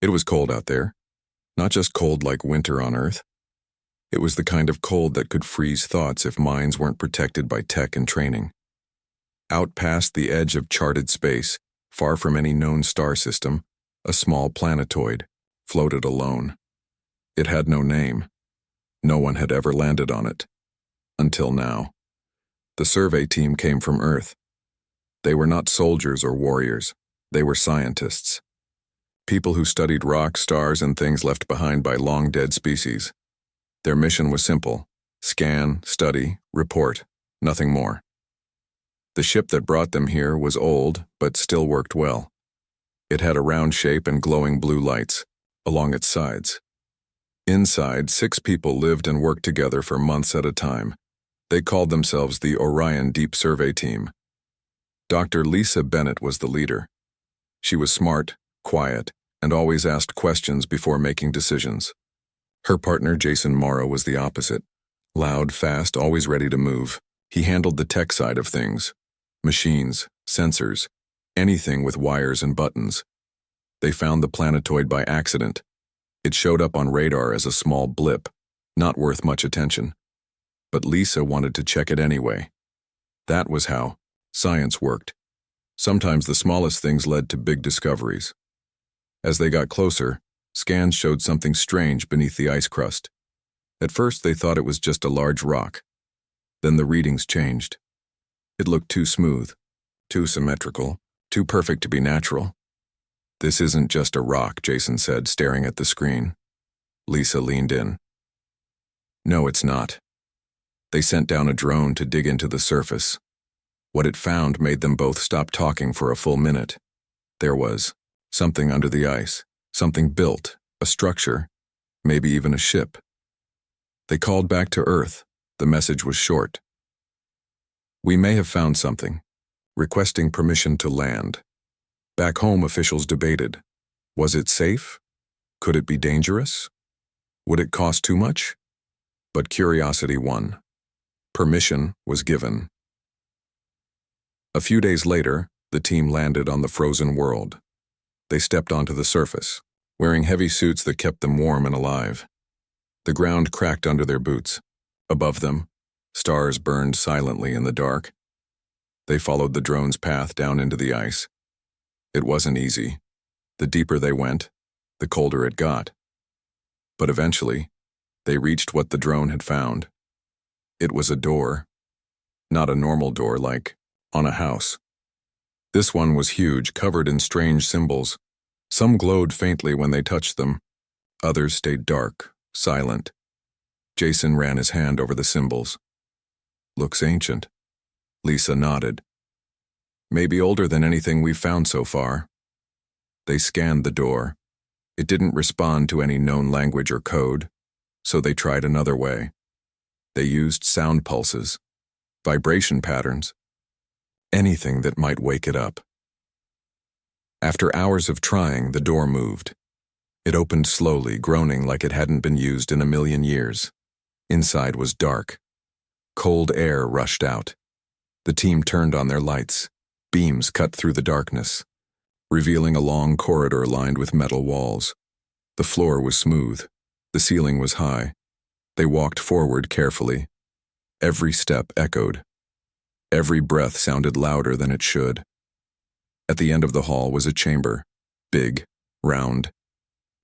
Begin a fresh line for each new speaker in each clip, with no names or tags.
It was cold out there. Not just cold like winter on Earth. It was the kind of cold that could freeze thoughts if minds weren't protected by tech and training. Out past the edge of charted space, far from any known star system, a small planetoid floated alone. It had no name. No one had ever landed on it. Until now. The survey team came from Earth. They were not soldiers or warriors. They were scientists. People who studied rocks, stars, and things left behind by long-dead species. Their mission was simple: scan, study, report, nothing more. The ship that brought them here was old, but still worked well. It had a round shape and glowing blue lights along its sides. Inside, 6 people lived and worked together for months at a time. They called themselves the Orion Deep Survey Team. Dr. Lisa Bennett was the leader. She was smart, quiet, and always asked questions before making decisions. Her partner, Jason Morrow, was the opposite. Loud, fast, always ready to move. He handled the tech side of things. Machines, sensors, anything with wires and buttons. They found the planetoid by accident. It showed up on radar as a small blip, not worth much attention. But Lisa wanted to check it anyway. That was how science worked. Sometimes the smallest things led to big discoveries. As they got closer, scans showed something strange beneath the ice crust. At first they thought it was just a large rock. Then the readings changed. It looked too smooth, too symmetrical, too perfect to be natural. "This isn't just a rock," Jason said, staring at the screen. Lisa leaned in. "No, it's not." They sent down a drone to dig into the surface. What it found made them both stop talking for a full minute. There was something under the ice, something built, a structure, maybe even a ship. They called back to Earth. The message was short. "We may have found something," requesting permission to land. Back home, officials debated. Was it safe? Could it be dangerous? Would it cost too much? But curiosity won. Permission was given. A few days later, the team landed on the frozen world. They stepped onto the surface, wearing heavy suits that kept them warm and alive. The ground cracked under their boots. Above them, stars burned silently in the dark. They followed the drone's path down into the ice. It wasn't easy. The deeper they went, the colder it got. But eventually, they reached what the drone had found. It was a door. Not a normal door like on a house. This one was huge, covered in strange symbols. Some glowed faintly when they touched them. Others stayed dark, silent. Jason ran his hand over the symbols. "Looks ancient." Lisa nodded. "Maybe older than anything we've found so far." They scanned the door. It didn't respond to any known language or code, so they tried another way. They used sound pulses, vibration patterns, anything that might wake it up. After hours of trying, the door moved. It opened slowly, groaning like it hadn't been used in a million years. Inside was dark. Cold air rushed out. The team turned on their lights. Beams cut through the darkness, revealing a long corridor lined with metal walls. The floor was smooth. The ceiling was high. They walked forward carefully. Every step echoed. Every breath sounded louder than it should. At the end of the hall was a chamber, big, round.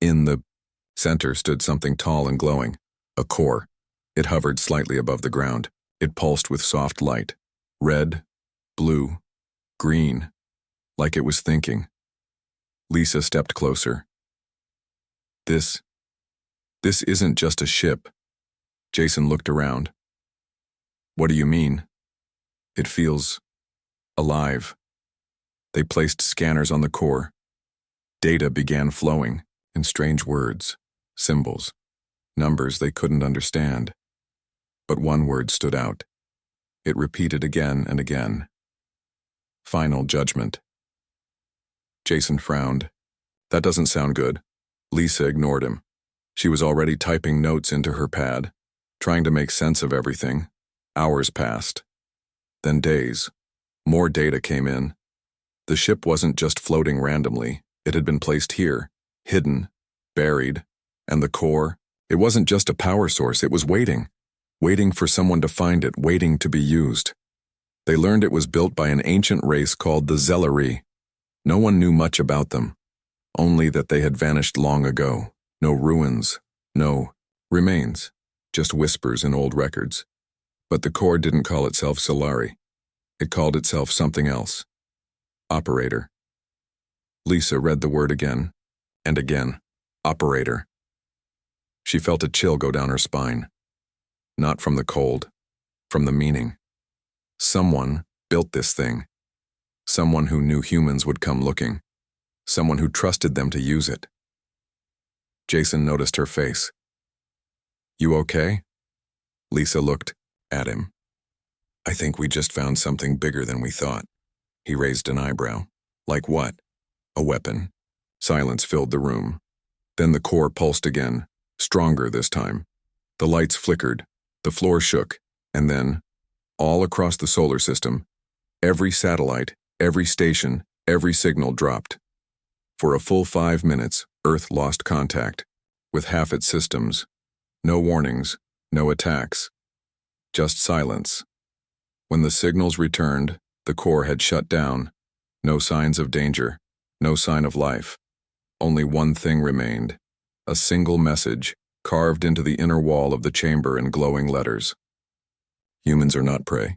In the center stood something tall and glowing, a core. It hovered slightly above the ground. It pulsed with soft light, red, blue, green, like it was thinking. Lisa stepped closer. This isn't just a ship." Jason looked around. "What do you mean?" "It feels alive." They placed scanners on the core. Data began flowing in strange words, symbols, numbers they couldn't understand. But one word stood out. It repeated again and again. "Final judgment." Jason frowned. "That doesn't sound good." Lisa ignored him. She was already typing notes into her pad, trying to make sense of everything. Hours passed. Then days. More data came in. The ship wasn't just floating randomly. It had been placed here, hidden, buried, and the core, it wasn't just a power source, it was waiting for someone to find it, waiting to be used. They learned it was built by an ancient race called the Zelleri. No one knew much about them, only that they had vanished long ago. No ruins, no remains, just whispers in old records. But the core didn't call itself Solari. It called itself something else. Operator. Lisa read the word again, and again. Operator. She felt a chill go down her spine. Not from the cold, from the meaning. Someone built this thing. Someone who knew humans would come looking. Someone who trusted them to use it. Jason noticed her face. You okay? Lisa looked at him. I think we just found something bigger than we thought. He raised an eyebrow. Like what? A weapon. Silence filled the room. Then the core pulsed again, stronger this time. The lights flickered, the floor shook, and then, all across the solar system, every satellite, every station, every signal dropped. For a full 5 minutes, Earth lost contact with half its systems. No warnings, no attacks. Just silence. When the signals returned, the core had shut down. No signs of danger, no sign of life. Only one thing remained. A single message, carved into the inner wall of the chamber in glowing letters. Humans are not prey.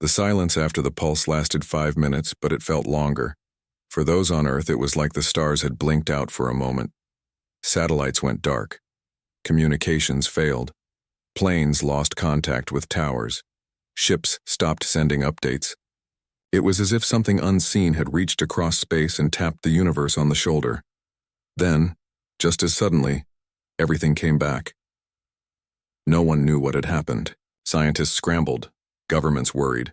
The silence after the pulse lasted 5 minutes, but it felt longer. For those on Earth, it was like the stars had blinked out for a moment. Satellites went dark. Communications failed. Planes lost contact with towers. Ships stopped sending updates. It was as if something unseen had reached across space and tapped the universe on the shoulder. Then, just as suddenly, everything came back. No one knew what had happened. Scientists scrambled, governments worried.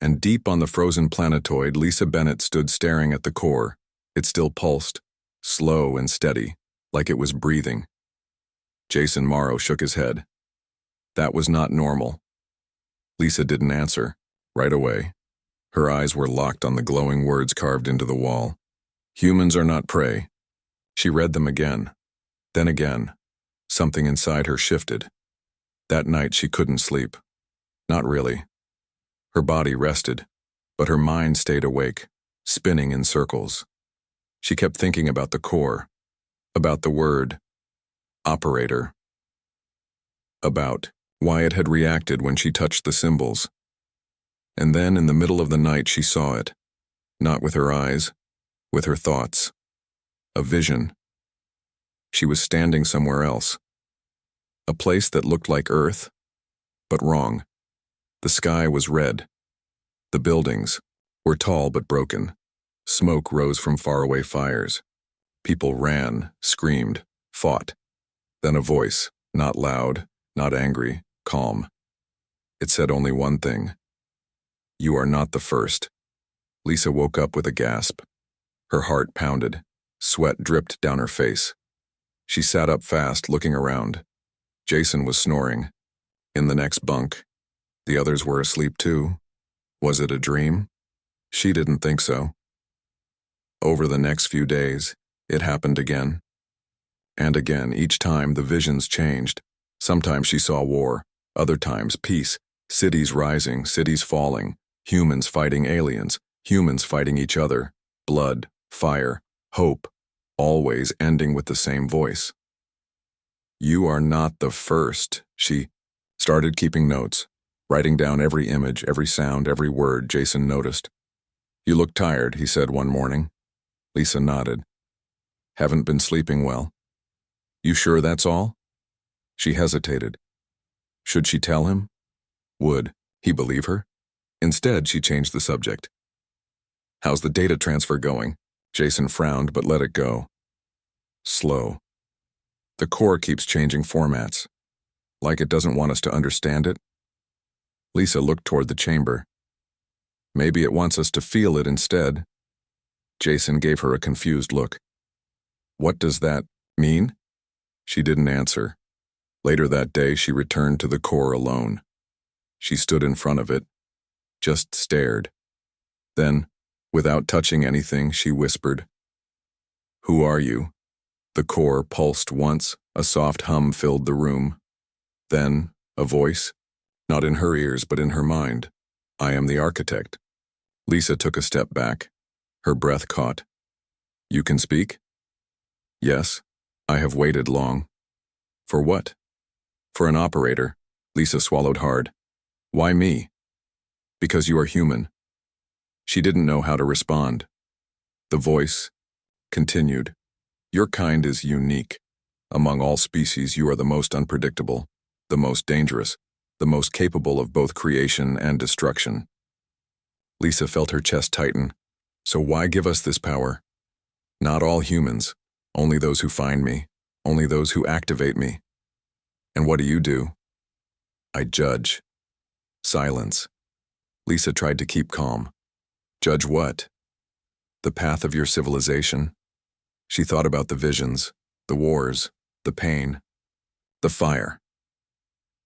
And deep on the frozen planetoid, Lisa Bennett stood staring at the core. It still pulsed, slow and steady, like it was breathing. Jason Morrow shook his head. That was not normal. Lisa didn't answer, right away. Her eyes were locked on the glowing words carved into the wall. Humans are not prey. She read them again. Then again. Something inside her shifted. That night she couldn't sleep. Not really. Her body rested, but her mind stayed awake, spinning in circles. She kept thinking about the core, about the word, operator, about why it had reacted when she touched the symbols. And then in the middle of the night she saw it, not with her eyes, with her thoughts. A vision. She was standing somewhere else. A place that looked like Earth, but wrong. The sky was red. The buildings were tall but broken. Smoke rose from faraway fires. People ran, screamed, fought. Then a voice, not loud, not angry, calm. It said only one thing. You are not the first. Lisa woke up with a gasp. Her heart pounded. Sweat dripped down her face. She sat up fast, looking around. Jason was snoring. In the next bunk. The others were asleep too. Was it a dream? She didn't think so. Over the next few days, it happened again. And again, each time the visions changed. Sometimes she saw war, other times peace, cities rising, cities falling, humans fighting aliens, humans fighting each other, blood, fire, hope, always ending with the same voice. You are not the first, she started keeping notes, writing down every image, every sound, every word Jason noticed. You look tired, he said one morning. Lisa nodded. Haven't been sleeping well. You sure that's all? She hesitated. Should she tell him? Would he believe her? Instead, she changed the subject. How's the data transfer going? Jason frowned but let it go. Slow. The core keeps changing formats. Like it doesn't want us to understand it? Lisa looked toward the chamber. Maybe it wants us to feel it instead. Jason gave her a confused look. What does that mean? She didn't answer. Later that day, she returned to the core alone. She stood in front of it, just stared. Then, without touching anything, she whispered, Who are you? The core pulsed once, a soft hum filled the room. Then, a voice, not in her ears but in her mind. I am the architect. Lisa took a step back. Her breath caught. You can speak? Yes. I have waited long. For what? For an operator. Lisa swallowed hard. Why me? Because you are human. She didn't know how to respond. The voice continued. Your kind is unique. Among all species, you are the most unpredictable, the most dangerous, the most capable of both creation and destruction. Lisa felt her chest tighten. So why give us this power? Not all humans, only those who find me, only those who activate me. And what do? I judge. Silence. Lisa tried to keep calm. Judge what? The path of your civilization. She thought about the visions, the wars, the pain, the fire.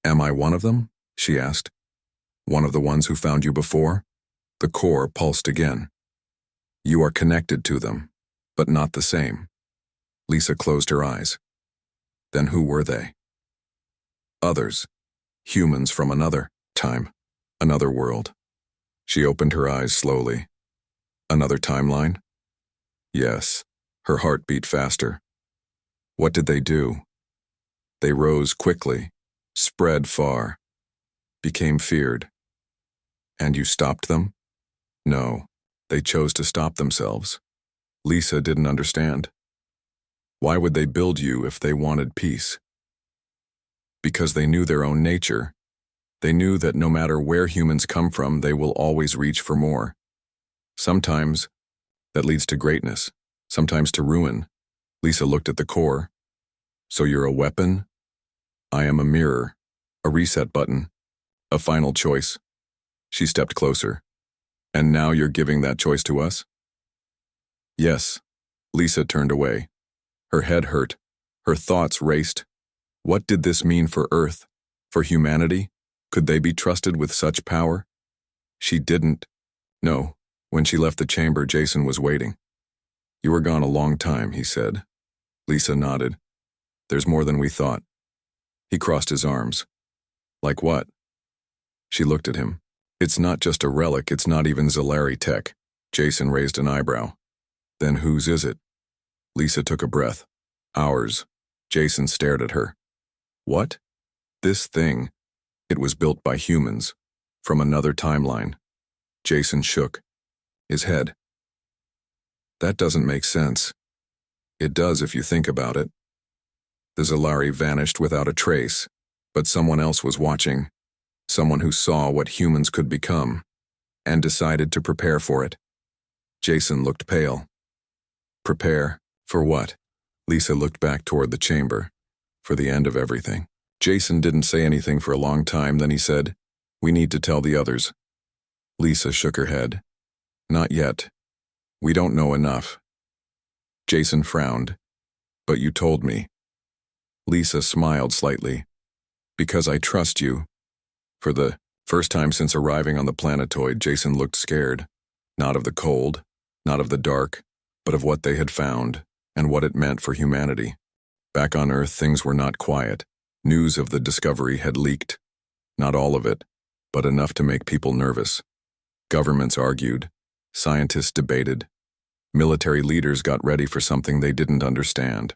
Am I one of them? She asked. One of the ones who found you before? The core pulsed again. You are connected to them, but not the same. Lisa closed her eyes. Then who were they? Others. Humans from another time, another world. She opened her eyes slowly. Another timeline? Yes. Her heart beat faster. What did they do? They rose quickly, spread far, became feared. And you stopped them? No, they chose to stop themselves. Lisa didn't understand. Why would they build you if they wanted peace? Because they knew their own nature. They knew that no matter where humans come from, they will always reach for more. Sometimes that leads to greatness, sometimes to ruin. Lisa looked at the core. So you're a weapon? I am a mirror, a reset button, a final choice. She stepped closer. And now you're giving that choice to us? Yes. Lisa turned away. Her head hurt. Her thoughts raced. What did this mean for Earth? For humanity? Could they be trusted with such power? She didn't. No. When she left the chamber, Jason was waiting. You were gone a long time, he said. Lisa nodded. There's more than we thought. He crossed his arms. Like what? She looked at him. It's not just a relic, it's not even Zalari tech. Jason raised an eyebrow. Then whose is it? Lisa took a breath. Ours. Jason stared at her. What? This thing. It was built by humans. From another timeline. Jason shook his head. That doesn't make sense. It does if you think about it. The Zalari vanished without a trace, but someone else was watching. Someone who saw what humans could become, and decided to prepare for it. Jason looked pale. Prepare? For what? Lisa looked back toward the chamber. For the end of everything. Jason didn't say anything for a long time, then he said, We need to tell the others. Lisa shook her head. Not yet. We don't know enough. Jason frowned. But you told me. Lisa smiled slightly. Because I trust you. For the first time since arriving on the planetoid, Jason looked scared. Not of the cold, not of the dark, but of what they had found, and what it meant for humanity. Back on Earth, things were not quiet. News of the discovery had leaked. Not all of it, but enough to make people nervous. Governments argued. Scientists debated. Military leaders got ready for something they didn't understand.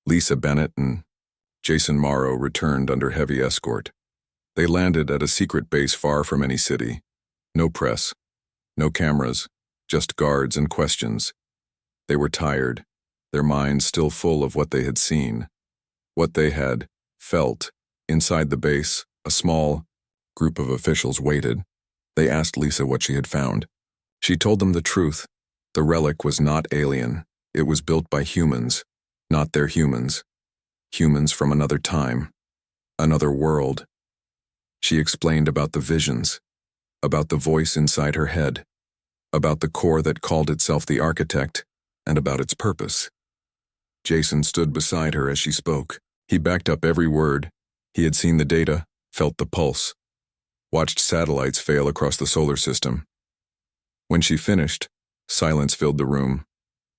Lisa Bennett and Jason Morrow returned under heavy escort. They landed at a secret base far from any city. No press, no cameras, just guards and questions. They were tired, their minds still full of what they had seen, what they had felt. Inside the base, a small group of officials waited. They asked Lisa what she had found. She told them the truth. The relic was not alien. It was built by humans, not their humans. Humans from another time, another world. She explained about the visions, about the voice inside her head, about the core that called itself the architect, and about its purpose. Jason stood beside her as she spoke. He backed up every word. He had seen the data, felt the pulse, watched satellites fail across the solar system. When she finished, silence filled the room.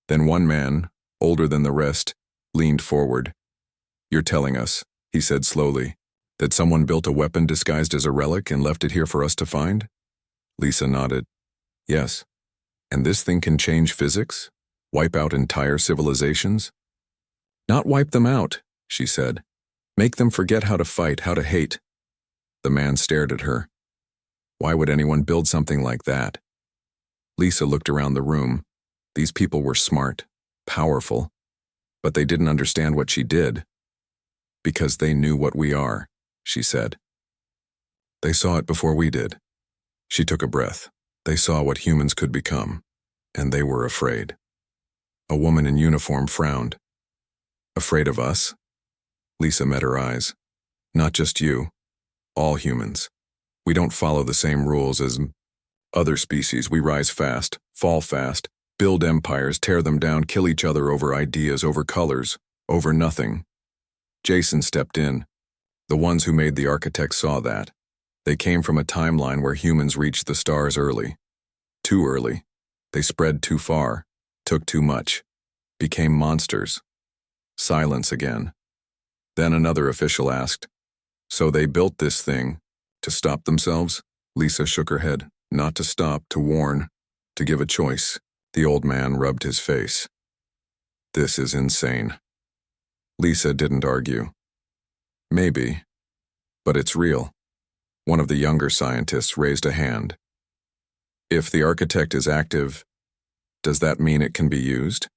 Then one man, older than the rest, leaned forward. "You're telling us," he said slowly, "that someone built a weapon disguised as a relic and left it here for us to find?" Lisa nodded. "Yes. And this thing can change physics? Wipe out entire civilizations?" "Not wipe them out," she said. "Make them forget how to fight, how to hate." The man stared at her. Why would anyone build something like that? Lisa looked around the room. These people were smart, powerful, but they didn't understand what she did. "Because they knew what we are," she said. "They saw it before we did." She took a breath. "They saw what humans could become, and they were afraid." A woman in uniform frowned. "Afraid of us?" Lisa met her eyes. "Not just you. All humans. We don't follow the same rules as other species. We rise fast, fall fast, build empires, tear them down, kill each other over ideas, over colors, over nothing." Jason stepped in. The ones who made the architects saw that. They came from a timeline where humans reached the stars early. Too early. They spread too far, took too much, became monsters. Silence again. Then another official asked, "So they built this thing to stop themselves?" Lisa shook her head. "Not to stop, to warn, to give a choice." The old man rubbed his face. "This is insane." Lisa didn't argue. "Maybe, but it's real." One of the younger scientists raised a hand. "If the architect is active, does that mean it can be used?"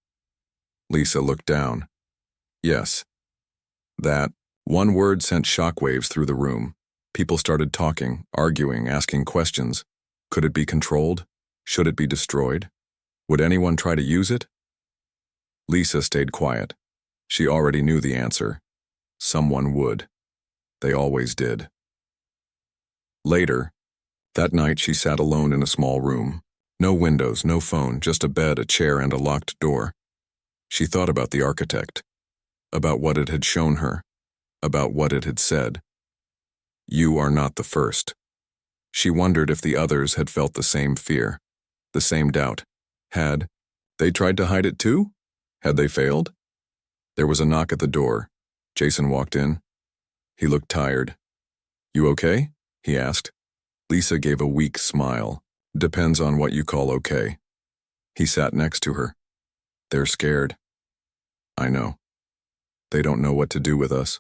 Lisa looked down. "Yes." That one word sent shockwaves through the room. People started talking, arguing, asking questions. Could it be controlled? Should it be destroyed? Would anyone try to use it? Lisa stayed quiet. She already knew the answer. Someone would. They always did. Later, that night she sat alone in a small room. No windows, no phone, just a bed, a chair, and a locked door. She thought about the architect, about what it had shown her, about what it had said. "You are not the first." She wondered if the others had felt the same fear, the same doubt. Had they tried to hide it too? Had they failed? There was a knock at the door. Jason walked in. He looked tired. "You okay?" he asked. Lisa gave a weak smile. "Depends on what you call okay." He sat next to her. "They're scared." "I know. They don't know what to do with us."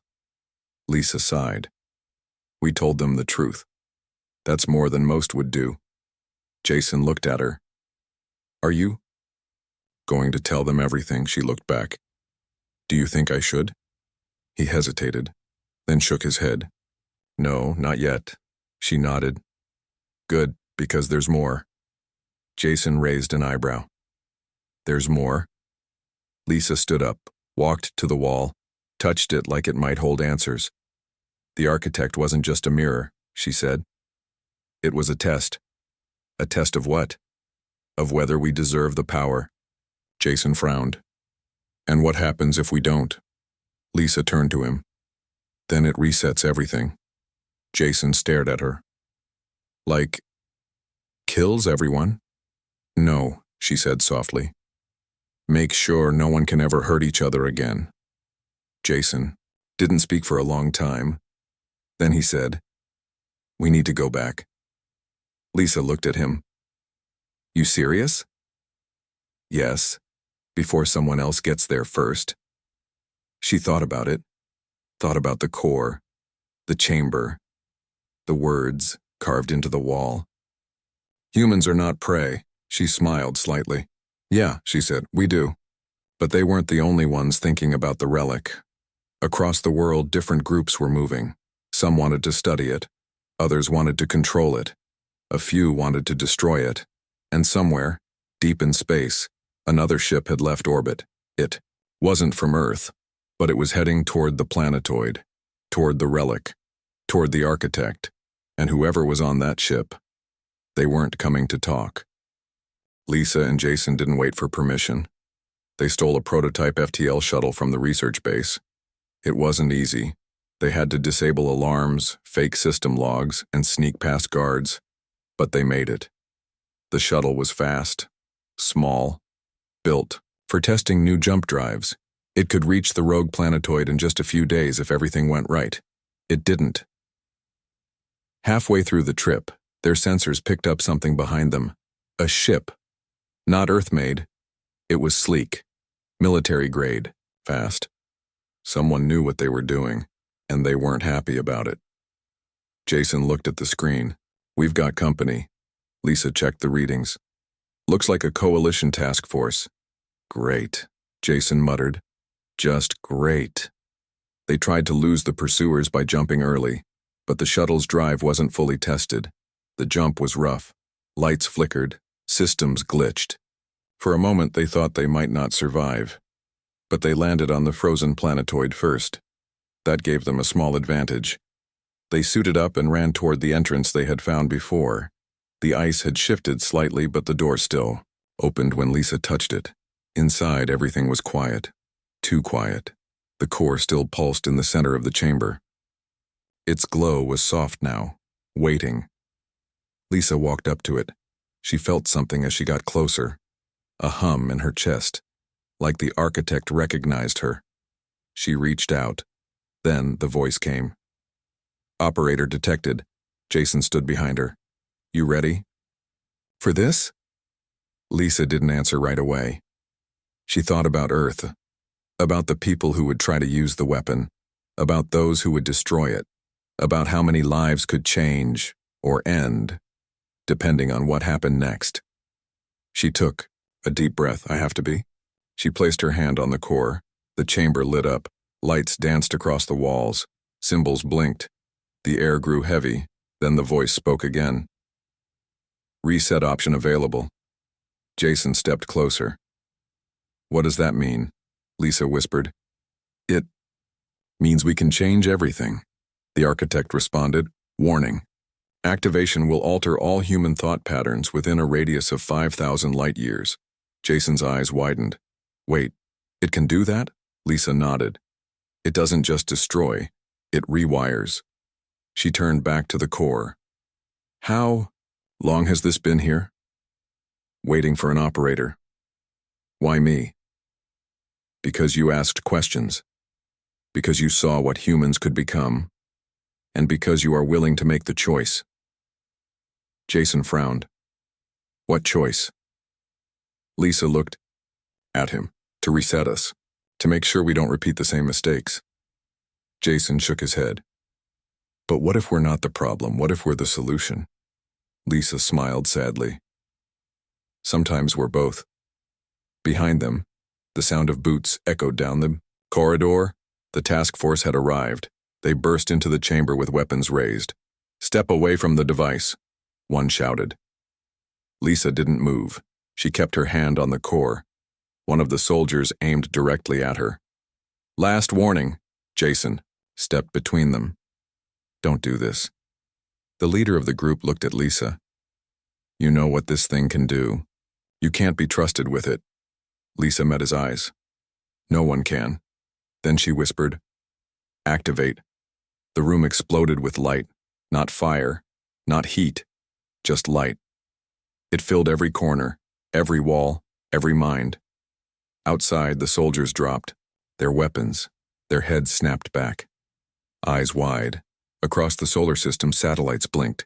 Lisa sighed. "We told them the truth. That's more than most would do." Jason looked at her. "Are you going to tell them everything?" She looked back. "Do you think I should?" He hesitated, then shook his head. "No, not yet." She nodded. "Good, because there's more." Jason raised an eyebrow. "There's more?" Lisa stood up, walked to the wall, touched it like it might hold answers. "The architect wasn't just a mirror," she said. "It was a test." "A test of what?" "Of whether we deserve the power." Jason frowned. "And what happens if we don't?" Lisa turned to him. "Then it resets everything." Jason stared at her. "Like, kills everyone?" "No," she said softly. "Make sure no one can ever hurt each other again." Jason didn't speak for a long time. Then he said, "We need to go back." Lisa looked at him. "You serious?" "Yes, before someone else gets there first." She thought about it, thought about the core, the chamber, the words carved into the wall. "Humans are not prey." She smiled slightly. "Yeah," she said, "we do." But they weren't the only ones thinking about the relic. Across the world, different groups were moving. Some wanted to study it. Others wanted to control it. A few wanted to destroy it. And somewhere, deep in space, another ship had left orbit. It wasn't from Earth, but it was heading toward the planetoid, toward the relic, toward the architect, and whoever was on that ship. They weren't coming to talk. Lisa and Jason didn't wait for permission. They stole a prototype FTL shuttle from the research base. It wasn't easy. They had to disable alarms, fake system logs, and sneak past guards. But they made it. The shuttle was fast, small, built for testing new jump drives. It could reach the rogue planetoid in just a few days if everything went right. It didn't. Halfway through the trip, their sensors picked up something behind them. A ship. Not Earth-made. It was sleek. Military-grade. Fast. Someone knew what they were doing, and they weren't happy about it. Jason looked at the screen. We've got company. Lisa checked the readings. Looks like a coalition task force. Great, Jason muttered. Just great. They tried to lose the pursuers by jumping early, but the shuttle's drive wasn't fully tested. The jump was rough. Lights flickered. Systems glitched. For a moment they thought they might not survive, but they landed on the frozen planetoid first. That gave them a small advantage. They suited up and ran toward the entrance they had found before. The ice had shifted slightly, but the door still opened when Lisa touched it. Inside, everything was quiet. Too quiet. The core still pulsed in the center of the chamber. Its glow was soft now, waiting. Lisa walked up to it. She felt something as she got closer. A hum in her chest, like the architect recognized her. She reached out. Then the voice came. Operator detected. Jason stood behind her. You ready? For this? Lisa didn't answer right away. She thought about Earth, about the people who would try to use the weapon, about those who would destroy it, about how many lives could change or end, depending on what happened next. She took a deep breath. I have to be. She placed her hand on the core. The chamber lit up. Lights danced across the walls. Symbols blinked. The air grew heavy. Then the voice spoke again. Reset option available. Jason stepped closer. What does that mean? Lisa whispered. It means we can change everything. The architect responded. Warning. Activation will alter all human thought patterns within a radius of 5,000 light years. Jason's eyes widened. Wait, it can do that? Lisa nodded. It doesn't just destroy, it rewires. She turned back to the core. How long has this been here? Waiting for an operator. Why me? Because you asked questions. Because you saw what humans could become. And because you are willing to make the choice. Jason frowned. What choice? Lisa looked at him. To reset us. To make sure we don't repeat the same mistakes. Jason shook his head. But what if we're not the problem? What if we're the solution? Lisa smiled sadly. Sometimes we're both. Behind them, the sound of boots echoed down the corridor. The task force had arrived. They burst into the chamber with weapons raised. Step away from the device, one shouted. Lisa didn't move. She kept her hand on the core. One of the soldiers aimed directly at her. Last warning, Jason stepped between them. Don't do this. The leader of the group looked at Lisa. You know what this thing can do. You can't be trusted with it. Lisa met his eyes. No one can. Then she whispered, activate. The room exploded with light, not fire, not heat, just light. It filled every corner, every wall, every mind. Outside, the soldiers dropped, their weapons, their heads snapped back. Eyes wide. Across the solar system, satellites blinked.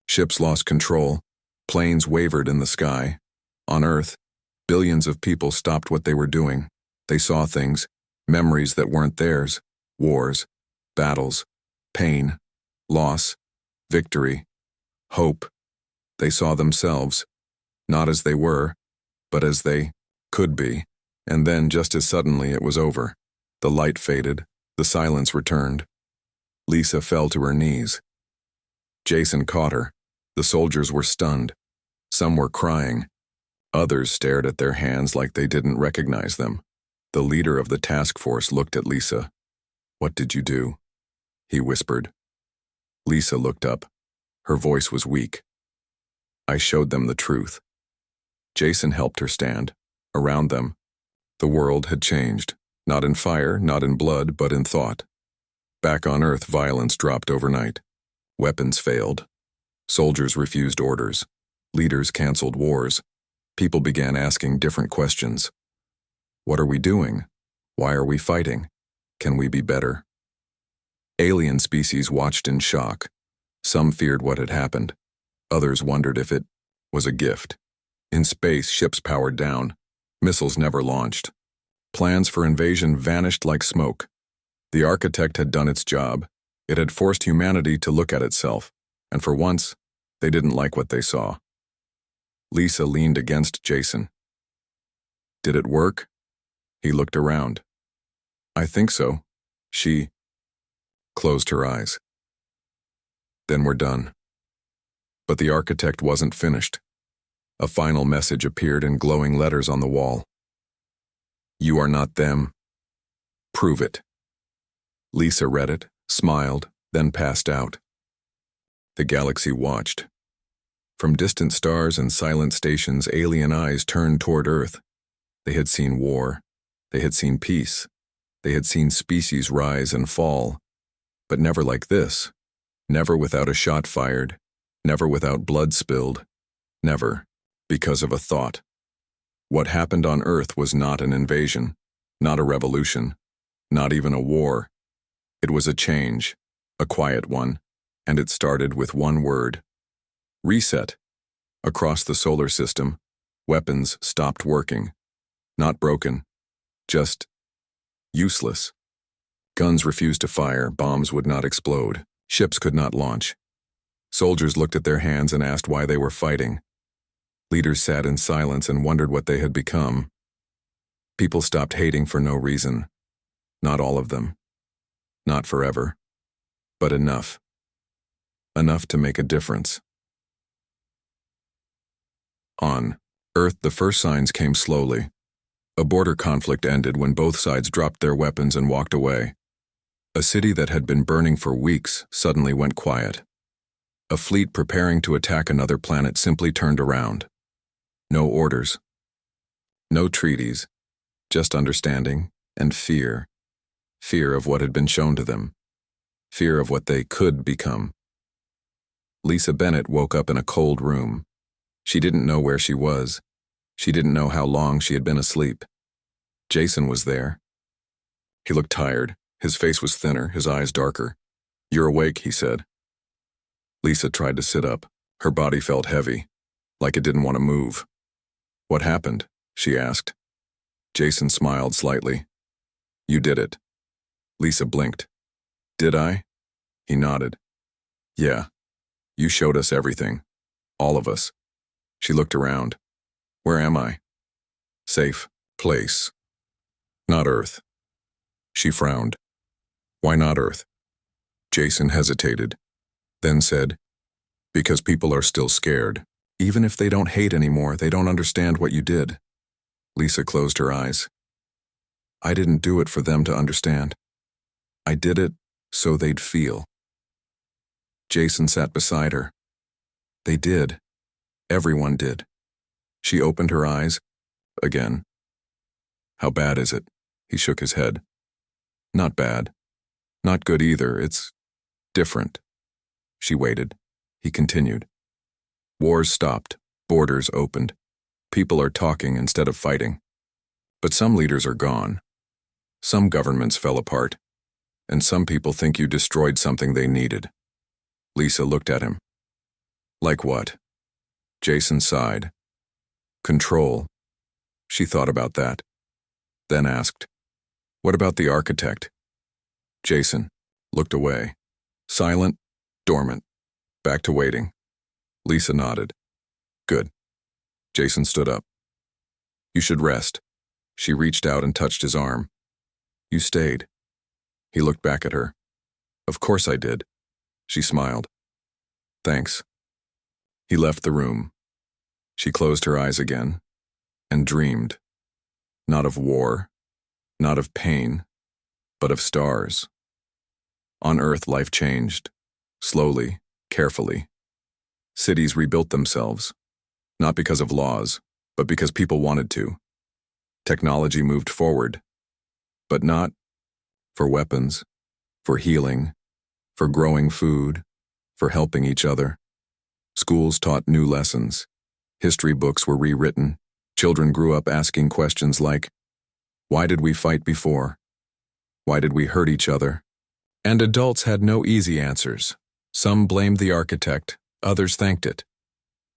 Ships lost control. Planes wavered in the sky. On Earth, billions of people stopped what they were doing. They saw things, memories that weren't theirs, wars, battles, pain, loss, victory, hope. They saw themselves, not as they were, but as they could be. And then, just as suddenly, it was over. The light faded. The silence returned. Lisa fell to her knees. Jason caught her. The soldiers were stunned. Some were crying. Others stared at their hands like they didn't recognize them. The leader of the task force looked at Lisa. What did you do? He whispered. Lisa looked up. Her voice was weak. I showed them the truth. Jason helped her stand. Around them, the world had changed. Not in fire, not in blood, but in thought. Back on Earth, violence dropped overnight. Weapons failed. Soldiers refused orders. Leaders canceled wars. People began asking different questions. What are we doing? Why are we fighting? Can we be better? Alien species watched in shock. Some feared what had happened. Others wondered if it was a gift. In space, ships powered down. Missiles never launched. Plans for invasion vanished like smoke. The architect had done its job. It had forced humanity to look at itself, and for once, they didn't like what they saw. Lisa leaned against Jason. Did it work? He looked around. I think so. She closed her eyes. Then we're done. But the architect wasn't finished. A final message appeared in glowing letters on the wall. You are not them. Prove it. Lisa read it, smiled, then passed out. The galaxy watched. From distant stars and silent stations, alien eyes turned toward Earth. They had seen war. They had seen peace. They had seen species rise and fall. But never like this. Never without a shot fired. Never without blood spilled. Never because of a thought. What happened on Earth was not an invasion, not a revolution, not even a war. It was a change, a quiet one, and it started with one word. Reset. Across the solar system, weapons stopped working. Not broken, just useless. Guns refused to fire, bombs would not explode, ships could not launch. Soldiers looked at their hands and asked why they were fighting. Leaders sat in silence and wondered what they had become. People stopped hating for no reason. Not all of them. Not forever. But enough. Enough to make a difference. On Earth, the first signs came slowly. A border conflict ended when both sides dropped their weapons and walked away. A city that had been burning for weeks suddenly went quiet. A fleet preparing to attack another planet simply turned around. No orders. No treaties. Just understanding and fear. Fear of what had been shown to them. Fear of what they could become. Lisa Bennett woke up in a cold room. She didn't know where she was. She didn't know how long she had been asleep. Jason was there. He looked tired. His face was thinner, his eyes darker. You're awake, he said. Lisa tried to sit up. Her body felt heavy, like it didn't want to move. What happened? She asked. Jason smiled slightly. You did it. Lisa blinked. Did I? He nodded. Yeah. You showed us everything. All of us. She looked around. Where am I? Safe place. Not Earth. She frowned. Why not Earth? Jason hesitated, then said, because people are still scared. Even if they don't hate anymore, they don't understand what you did. Lisa closed her eyes. I didn't do it for them to understand. I did it so they'd feel. Jason sat beside her. They did. Everyone did. She opened her eyes. Again. How bad is it? He shook his head. Not bad. Not good either. It's different. She waited. He continued. Wars stopped. Borders opened. People are talking instead of fighting. But some leaders are gone. Some governments fell apart. And some people think you destroyed something they needed. Lisa looked at him. Like what? Jason sighed. Control. She thought about that. Then asked, what about the architect? Jason looked away. Silent, dormant, back to waiting. Lisa nodded. Good. Jason stood up. You should rest. She reached out and touched his arm. You stayed. He looked back at her. Of course I did. She smiled. Thanks. He left the room. She closed her eyes again and dreamed. Not of war, not of pain, but of stars. On Earth, life changed. Slowly, carefully. Cities rebuilt themselves. Not because of laws, but because people wanted to. Technology moved forward. But not for weapons, for healing, for growing food, for helping each other. Schools taught new lessons. History books were rewritten. Children grew up asking questions like, Why did we fight before? Why did we hurt each other? And adults had no easy answers. Some blamed the architect, others thanked it.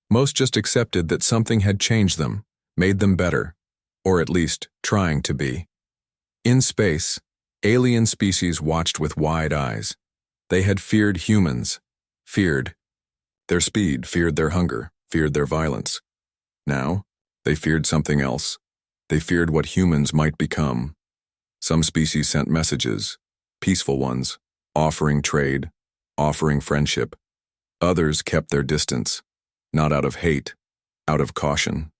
Most just accepted that something had changed them, made them better, or at least trying to be. In space, alien species watched with wide eyes. They had feared humans, feared their speed, feared their hunger, feared their violence. Now, they feared something else. They feared what humans might become. Some species sent messages, peaceful ones, offering trade, offering friendship. Others kept their distance, not out of hate, out of caution.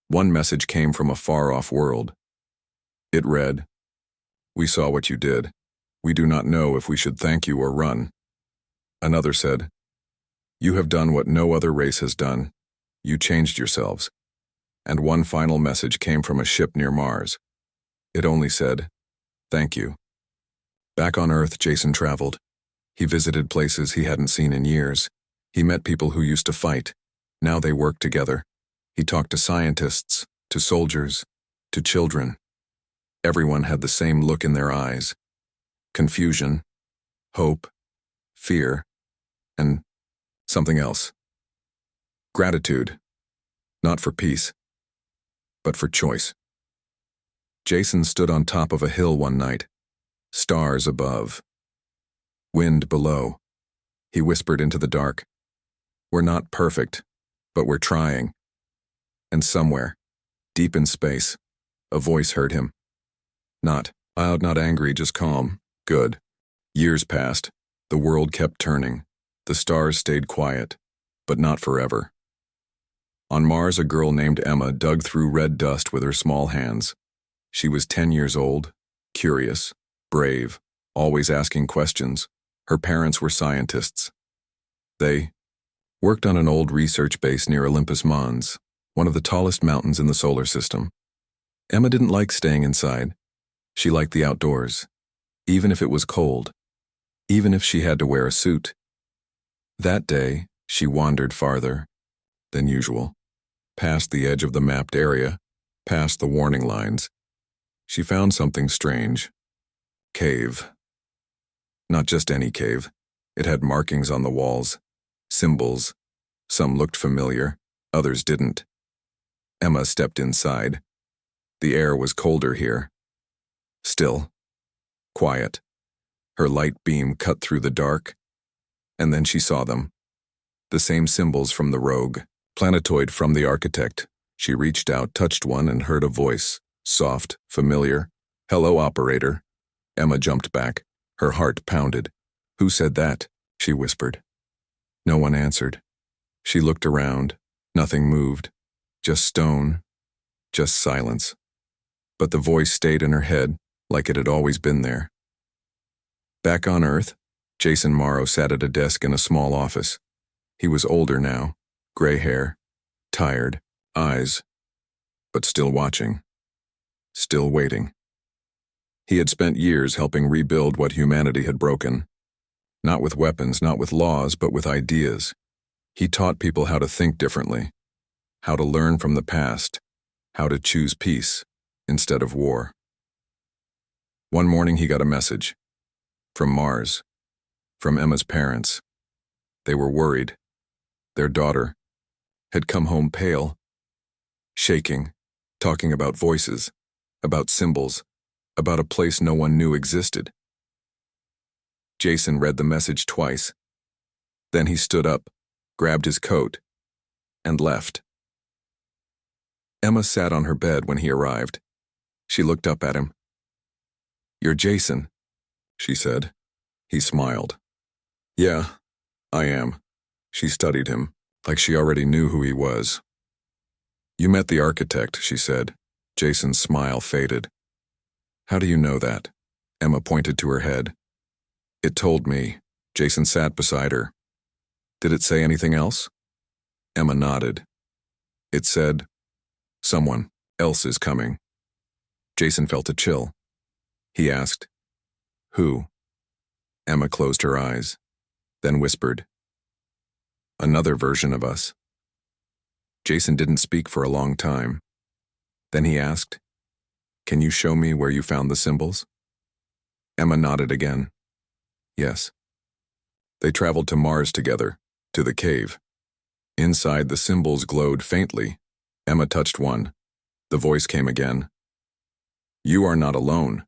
One message came from a far-off world. It read, "We saw what you did. We do not know if we should thank you or run." Another said, "You have done what no other race has done. You changed yourselves." And one final message came from a ship near Mars. It only said, "Thank you." Back on Earth, Jason traveled. He visited places he hadn't seen in years. He met people who used to fight. Now they work together. He talked to scientists, to soldiers, to children. Everyone had the same look in their eyes. Confusion, hope, fear, and something else. Gratitude, not for peace, but for choice. Jason stood on top of a hill one night, stars above, wind below. He whispered into the dark, "We're not perfect, but we're trying." And somewhere, deep in space, a voice heard him. Not loud, not angry, just calm. Good. Years passed. The world kept turning. The stars stayed quiet, but not forever. On Mars, a girl named Emma dug through red dust with her small hands. She was 10 years old, curious, brave, always asking questions. Her parents were scientists. They worked on an old research base near Olympus Mons, one of the tallest mountains in the solar system. Emma didn't like staying inside. She liked the outdoors, even if it was cold, even if she had to wear a suit. That day, she wandered farther than usual, past the edge of the mapped area, past the warning lines. She found something strange. Cave. Not just any cave. It had markings on the walls, symbols. Some looked familiar, others didn't. Emma stepped inside. The air was colder here. Still. Quiet. Her light beam cut through the dark. And then she saw them. The same symbols from the rogue, planetoid from the architect. She reached out, touched one, and heard a voice. Soft, familiar. "Hello, operator." Emma jumped back. Her heart pounded. "Who said that?" she whispered. No one answered. She looked around. Nothing moved. Just stone. Just silence. But the voice stayed in her head, like it had always been there. Back on Earth, Jason Morrow sat at a desk in a small office. He was older now, gray hair, tired, eyes, but still watching. Still waiting. He had spent years helping rebuild what humanity had broken. Not with weapons, not with laws, but with ideas. He taught people how to think differently, how to learn from the past, how to choose peace instead of war. One morning he got a message. From Mars. From Emma's parents. They were worried. Their daughter had come home pale, shaking, talking about voices, about symbols, about a place no one knew existed. Jason read the message twice. Then he stood up, grabbed his coat, and left. Emma sat on her bed when he arrived. She looked up at him. "You're Jason," she said. He smiled. "Yeah, I am." She studied him, like she already knew who he was. "You met the architect," she said. Jason's smile faded. "How do you know that?" Emma pointed to her head. "It told me." Jason sat beside her. "Did it say anything else?" Emma nodded. "It said, 'Someone else is coming.'" Jason felt a chill. He asked, "Who?" Emma closed her eyes, then whispered, "Another version of us." Jason didn't speak for a long time. Then he asked, Can you show me where you found the symbols? Emma nodded again. Yes. They traveled to Mars together, to the cave. Inside, the symbols glowed faintly. Emma touched one. The voice came again. You are not alone.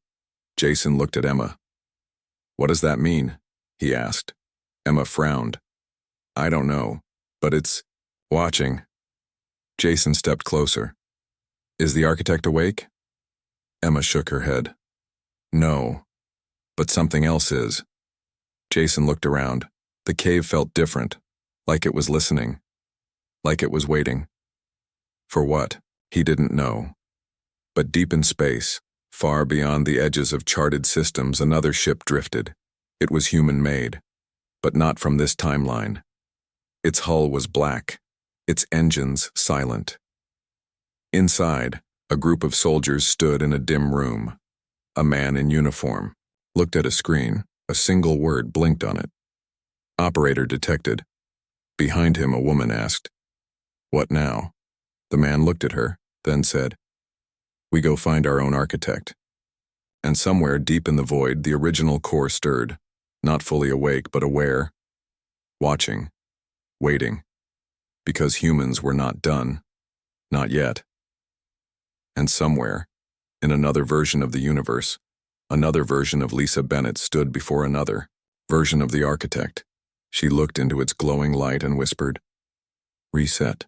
Jason looked at Emma. What does that mean? He asked. Emma frowned. I don't know, but it's watching. Jason stepped closer. Is the architect awake? Emma shook her head. No, but something else is. Jason looked around. The cave felt different, like it was listening, like it was waiting. For what? He didn't know. But deep in space, far beyond the edges of charted systems, another ship drifted. It was human-made, but not from this timeline. Its hull was black, its engines silent. Inside, a group of soldiers stood in a dim room. A man in uniform looked at a screen. A single word blinked on it. Operator detected. Behind him, a woman asked, What now? The man looked at her, then said, We go find our own architect. And somewhere deep in the void, the original core stirred, not fully awake but aware, watching, waiting, because humans were not done, not yet. And somewhere, in another version of the universe, another version of Lisa Bennett stood before another version of the architect. She looked into its glowing light and whispered, Reset.